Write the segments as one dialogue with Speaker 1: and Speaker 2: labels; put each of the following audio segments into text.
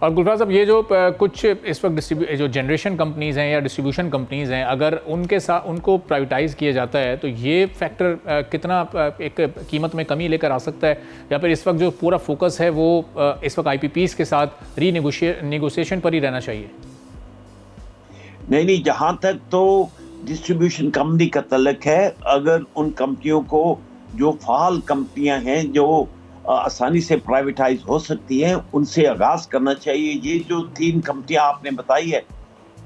Speaker 1: اور گلفراز صاحب یہ جو کچھ اس وقت جو جنریشن کمپنیز ہیں یا ڈسٹریبیوشن کمپنیز ہیں، اگر ان کے ساتھ ان کو پرائیویٹائز کیا جاتا ہے تو یہ فیکٹر کتنا ایک قیمت میں کمی لے کر آ سکتا ہے، یا پھر اس وقت جو پورا فوکس ہے وہ اس وقت آئی پی پیز کے ساتھ ری نیگوشیشن پر ہی رہنا چاہیے؟
Speaker 2: نہیں، جہاں تک تو ڈسٹریبیوشن کمپنی کا تعلق ہے، اگر ان کمپنیوں کو جو فعال کمپنیاں ہیں جو آسانی سے پرائیویٹائز ہو سکتی ہیں ان سے آغاز کرنا چاہیے۔ یہ جو 3 کمپنیاں آپ نے بتائی ہے،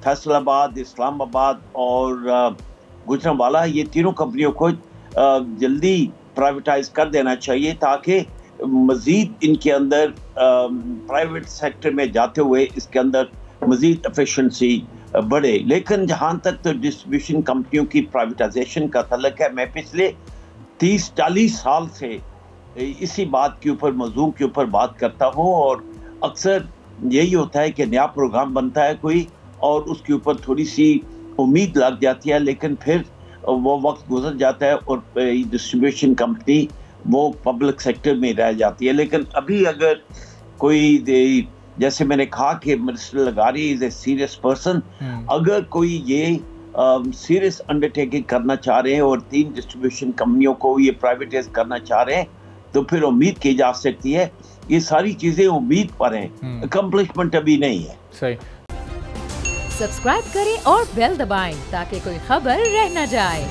Speaker 2: فیصل آباد، اسلام آباد اور گجرانوالہ، یہ تینوں کمپنیوں کو جلدی پرائیویٹائز کر دینا چاہیے تاکہ مزید ان کے اندر پرائیویٹ سیکٹر میں جاتے ہوئے اس کے اندر مزید ایفیشنسی بڑھے۔ لیکن جہاں تک تو ڈسٹریبیوشن کمپنیوں کی پرائیویٹائزیشن کا تعلق ہے، میں پچھلے 30-40 سال سے اسی بات کے اوپر، موضوع کے اوپر بات کرتا ہوں، اور اکثر یہی ہوتا ہے کہ نیا پروگرام بنتا ہے کوئی اور اس کے اوپر تھوڑی سی امید لگ جاتی ہے، لیکن پھر وہ وقت گزر جاتا ہے اور ڈسٹریبیوشن کمپنی وہ پبلک سیکٹر میں رہ جاتی ہے۔ لیکن ابھی اگر کوئی، جیسے میں نے کہا کہ منسٹر لغاری از اے سیریس پرسن، اگر کوئی یہ سیریس انڈرٹیکنگ کرنا چاہ رہے ہیں اور 3 ڈسٹریبیوشن کمپنیوں کو یہ پرائیویٹائز کرنا چاہ رہے ہیں تو پھر امید کی جا سکتی ہے۔ یہ ساری چیزیں امید پر ہیں، اکمپلشمنٹ ابھی نہیں ہے۔
Speaker 3: صحیح۔ سبسکرائب کریں اور بیل دبائیں تاکہ کوئی خبر رہ نہ جائے۔